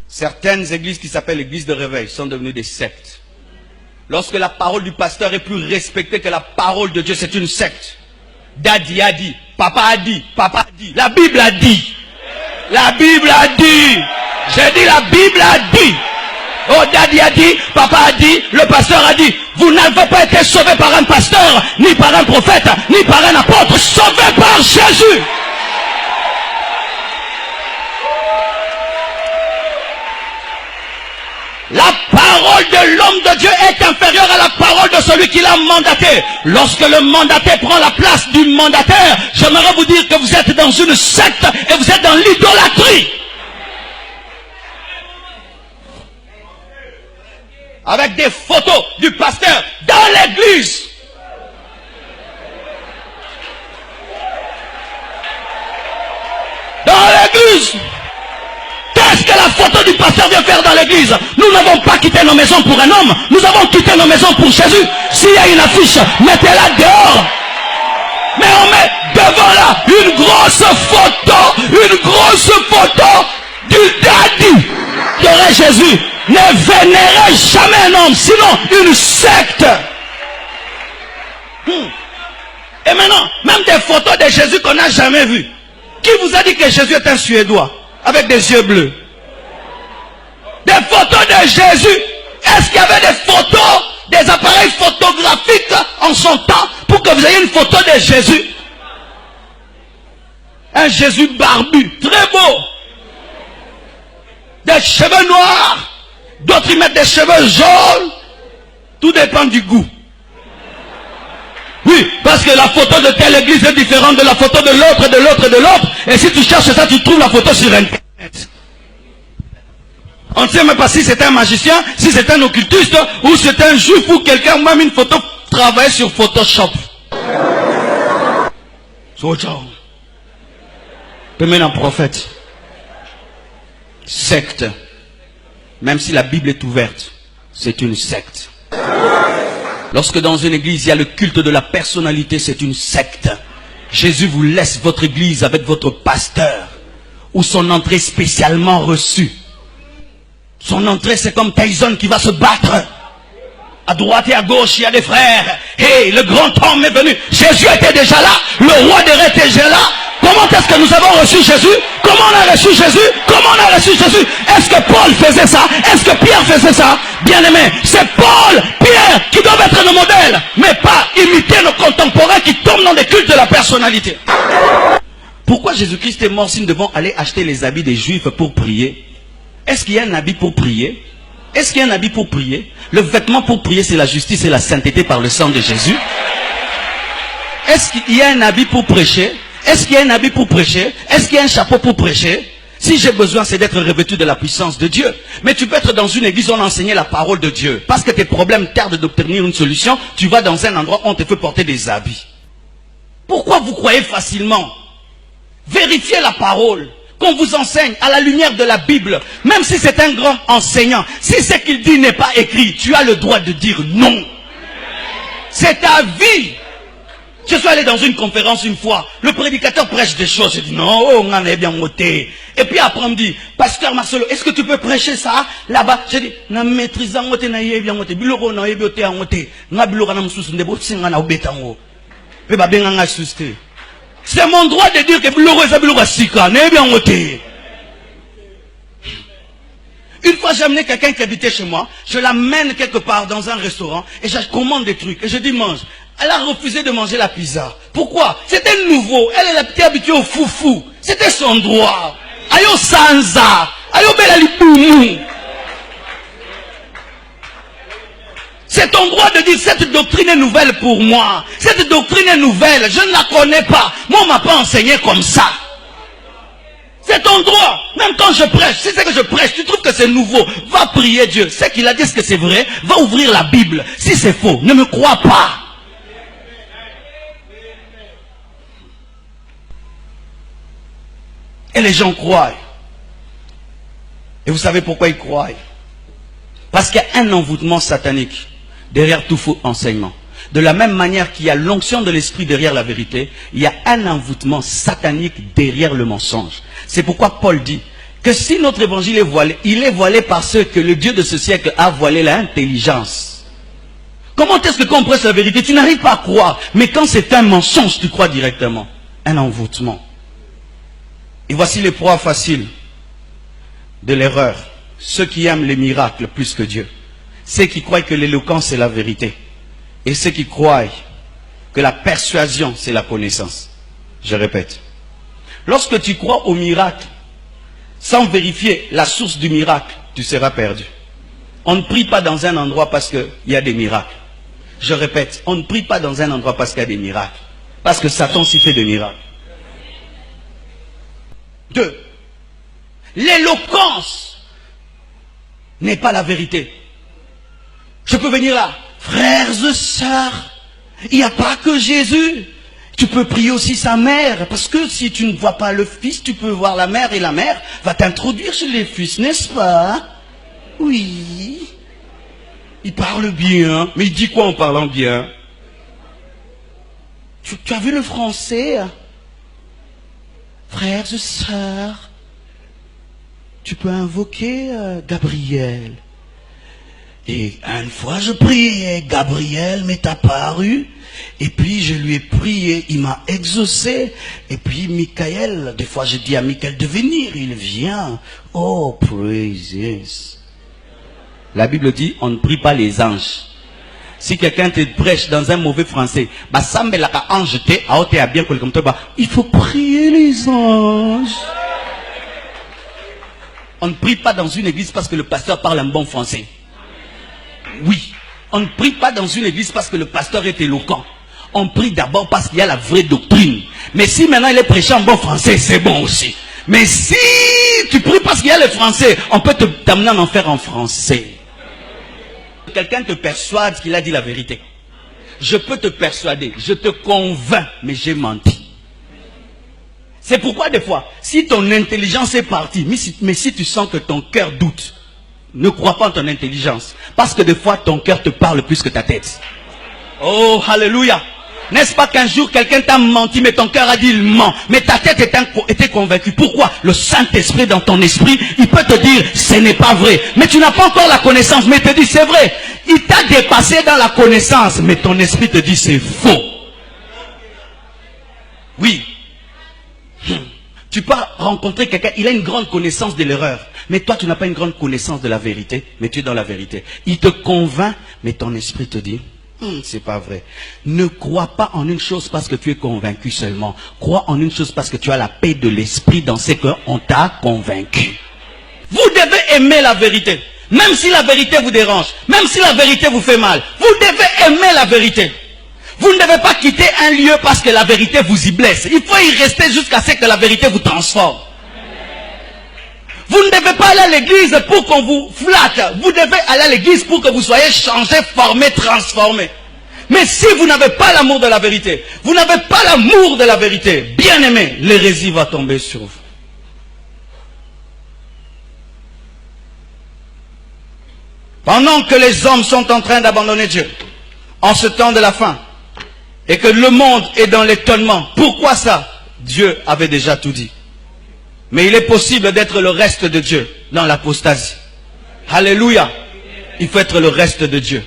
Certaines églises qui s'appellent l'église de réveil sont devenues des sectes. Lorsque la parole du pasteur est plus respectée que la parole de Dieu, c'est une secte. Daddy a dit, papa a dit, papa a dit, la Bible a dit. La Bible a dit. J'ai dit la Bible a dit. Oh, Daddy a dit, papa a dit, le pasteur a dit. Vous n'avez pas été sauvé par un pasteur, ni par un prophète, ni par un apôtre, sauvé par Jésus. La parole de l'homme de Dieu est inférieure à la parole de celui qui l'a mandaté. Lorsque le mandaté prend la place du mandataire, j'aimerais vous dire que vous êtes dans une secte et vous êtes dans l'idolâtrie. Avec des photos du pasteur dans l'église. Dans l'église. Qu'est-ce que la photo du pasteur vient faire dans l'église? Nous n'avons pas quitté nos maisons pour un homme. Nous avons quitté nos maisons pour Jésus. S'il y a une affiche, mettez-la dehors. Mais on met devant là une grosse photo du daddy. Il y aurait Jésus. Ne vénérez jamais un homme, sinon une secte. Et maintenant, même des photos de Jésus qu'on n'a jamais vues. Qui vous a dit que Jésus est un Suédois avec des yeux bleus? Des photos de Jésus. Est-ce qu'il y avait des photos, des appareils photographiques en son temps pour que vous ayez une photo de Jésus? Un Jésus barbu, très beau. Des cheveux noirs. D'autres ils mettent des cheveux jaunes. Tout dépend du goût. Oui, parce que la photo de telle église est différente de la photo de l'autre, de l'autre et de l'autre. Et si tu cherches ça, tu trouves la photo sur Internet. On ne sait même pas si c'est un magicien, si c'est un occultiste, ou c'est un juif, ou quelqu'un, même une photo travaille sur Photoshop. Même un prophète. Secte. Même si la Bible est ouverte, c'est une secte. Lorsque dans une église, il y a le culte de la personnalité, c'est une secte. Jésus vous laisse votre église avec votre pasteur, ou son entrée spécialement reçue. Son entrée, c'est comme Tyson qui va se battre. À droite et à gauche, il y a des frères. Hey, le grand homme est venu. Jésus était déjà là. Le roi des rois était déjà là. Comment est-ce que nous avons reçu Jésus? Comment on a reçu Jésus? Comment on a reçu Jésus? Est-ce que Paul faisait ça? Est-ce que Pierre faisait ça? Bien aimé, c'est Paul, Pierre qui doivent être nos modèles, mais pas imiter nos contemporains qui tombent dans des cultes de la personnalité. Pourquoi Jésus-Christ est mort si nous devons aller acheter les habits des Juifs pour prier? Est-ce qu'il y a un habit pour prier? Est-ce qu'il y a un habit pour prier? Le vêtement pour prier, c'est la justice et la sainteté par le sang de Jésus. Est-ce qu'il y a un habit pour prêcher? Est-ce qu'il y a un habit pour prêcher? Est-ce qu'il y a un chapeau pour prêcher? Si j'ai besoin, c'est d'être revêtu de la puissance de Dieu. Mais tu peux être dans une église où on enseigne la parole de Dieu. Parce que tes problèmes tardent d'obtenir une solution, tu vas dans un endroit où on te fait porter des habits. Pourquoi vous croyez facilement? Vérifiez la parole qu'on vous enseigne à la lumière de la Bible. Même si c'est un grand enseignant, si ce qu'il dit n'est pas écrit, tu as le droit de dire non. C'est ta vie. Je suis allé dans une conférence une fois, le prédicateur prêche des choses, je dis non, on en est bien moté. Et puis après on me dit, pasteur Marcelo, est-ce que tu peux prêcher ça là-bas? Je dis, na maîtrisant moté na yé bien moté, biloko na yé bioté en moté, na biloko na msusu ndebo singa na obetango. Pe ba benga nga suste. C'est mon droit de dire que biloko eza biloko sika, na yé bien moté. Une fois j'ai amené quelqu'un qui habitait chez moi, je l'amène quelque part dans un restaurant et je commande des trucs et je dis mange. Elle a refusé de manger la pizza. Pourquoi? C'était nouveau. Elle était habituée au foufou. C'était son droit. Ayo sanza. Ayo belaliboumou. C'est ton droit de dire cette doctrine est nouvelle pour moi. Cette doctrine est nouvelle. Je ne la connais pas. Moi on ne m'a pas enseigné comme ça. C'est ton droit. Même quand je prêche, si c'est que je prêche, tu trouves que c'est nouveau, va prier Dieu. C'est qu'il a dit ce que c'est vrai, va ouvrir la Bible. Si c'est faux, ne me crois pas. Et les gens croient. Et vous savez pourquoi ils croient? Parce qu'il y a un envoûtement satanique derrière tout faux enseignement. De la même manière qu'il y a l'onction de l'esprit derrière la vérité, il y a un envoûtement satanique derrière le mensonge. C'est pourquoi Paul dit, que si notre évangile est voilé, il est voilé parce que le Dieu de ce siècle a voilé l'intelligence. Comment est-ce que quand on prêche la vérité, tu n'arrives pas à croire, mais quand c'est un mensonge, tu crois directement. Un envoûtement. Et voici les proies faciles de l'erreur. Ceux qui aiment les miracles plus que Dieu. Ceux qui croient que l'éloquence c'est la vérité. Et ceux qui croient que la persuasion c'est la connaissance. Je répète. Lorsque tu crois au miracle, sans vérifier la source du miracle, tu seras perdu. On ne prie pas dans un endroit parce qu'il y a des miracles. Je répète, on ne prie pas dans un endroit parce qu'il y a des miracles. Parce que Satan s'y fait des miracles. 2. L'éloquence n'est pas la vérité. Je peux venir là. Frères et sœurs, il n'y a pas que Jésus. Tu peux prier aussi sa mère. Parce que si tu ne vois pas le fils, tu peux voir la mère. Et la mère va t'introduire chez les fils, n'est-ce pas? Oui. Il parle bien. Mais il dit quoi en parlant bien? Tu as vu le français? Frères et sœurs, tu peux invoquer Gabriel. Et une fois je priais, Gabriel m'est apparu, et puis je lui ai prié, il m'a exaucé, et puis Michael, des fois je dis à Michael de venir, il vient. Oh, praises. La Bible dit, on ne prie pas les anges. Si quelqu'un te prêche dans un mauvais français, il faut prier les anges. On ne prie pas dans une église parce que le pasteur parle un bon français. Oui. On ne prie pas dans une église parce que le pasteur est éloquent. On prie d'abord parce qu'il y a la vraie doctrine. Mais si maintenant il est prêché en bon français, c'est bon aussi. Mais si tu pries parce qu'il y a le français, on peut t'amener en enfer en français. Quelqu'un te persuade qu'il a dit la vérité. Je peux te persuader, je te convainc, mais j'ai menti. C'est pourquoi des fois, si ton intelligence est partie, mais si tu sens que ton cœur doute, ne crois pas en ton intelligence. Parce que des fois, ton cœur te parle plus que ta tête. Oh, alléluia. N'est-ce pas qu'un jour, quelqu'un t'a menti, mais ton cœur a dit il ment. Mais ta tête était convaincue. Pourquoi? Le Saint-Esprit dans ton esprit, il peut te dire, ce n'est pas vrai. Mais tu n'as pas encore la connaissance, mais il te dit, c'est vrai. Il t'a dépassé dans la connaissance, mais ton esprit te dit, c'est faux. Oui. Tu peux rencontrer quelqu'un, il a une grande connaissance de l'erreur. Mais toi, tu n'as pas une grande connaissance de la vérité, mais tu es dans la vérité. Il te convainc, mais ton esprit te dit, c'est pas vrai. Ne crois pas en une chose parce que tu es convaincu seulement. Crois en une chose parce que tu as la paix de l'esprit dans ce qu'on t'a convaincu. Vous devez aimer la vérité. Même si la vérité vous dérange, même si la vérité vous fait mal, vous devez aimer la vérité. Vous ne devez pas quitter un lieu parce que la vérité vous y blesse. Il faut y rester jusqu'à ce que la vérité vous transforme. Vous ne devez pas aller à l'église pour qu'on vous flatte. Vous devez aller à l'église pour que vous soyez changé, formé, transformé. Mais si vous n'avez pas l'amour de la vérité, vous n'avez pas l'amour de la vérité, bien aimé, l'hérésie va tomber sur vous. Pendant que les hommes sont en train d'abandonner Dieu, en ce temps de la fin, et que le monde est dans l'étonnement, pourquoi ça? Dieu avait déjà tout dit. Mais il est possible d'être le reste de Dieu dans l'apostasie. Alléluia. Il faut être le reste de Dieu.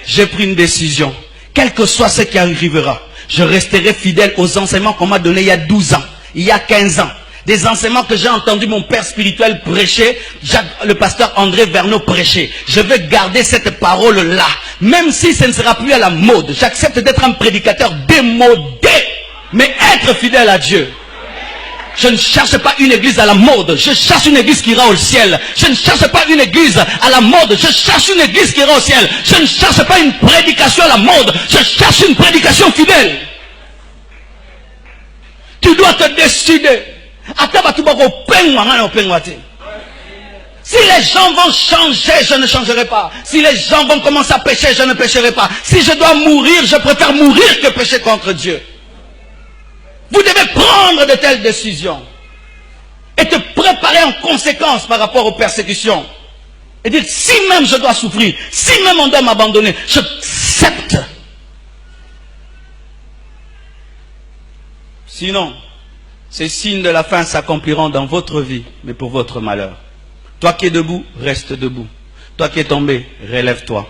J'ai pris une décision. Quel que soit ce qui arrivera, je resterai fidèle aux enseignements qu'on m'a donnés il y a 12 ans, il y a 15 ans. Des enseignements que j'ai entendu mon père spirituel prêcher, le pasteur André Verneau prêcher. Je vais garder cette parole-là. Même si ce ne sera plus à la mode. J'accepte d'être un prédicateur démodé, mais être fidèle à Dieu. Je ne cherche pas une église à la mode. Je cherche une église qui ira au ciel. Je ne cherche pas une église à la mode. Je cherche une église qui ira au ciel. Je ne cherche pas une prédication à la mode. Je cherche une prédication fidèle. Tu dois te décider. Si les gens vont changer, je ne changerai pas. Si les gens vont commencer à pécher, je ne pécherai pas. Si je dois mourir, je préfère mourir que pécher contre Dieu. Vous devez prendre de telles décisions et te préparer en conséquence par rapport aux persécutions. Et dire, si même je dois souffrir, si même on doit m'abandonner, j'accepte. Sinon, Ces signes de la fin s'accompliront dans votre vie, mais pour votre malheur. Toi qui es debout, reste debout. Toi qui es tombé, relève-toi.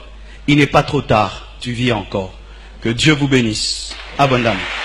Il n'est pas trop tard, tu vis encore. Que Dieu vous bénisse abondamment.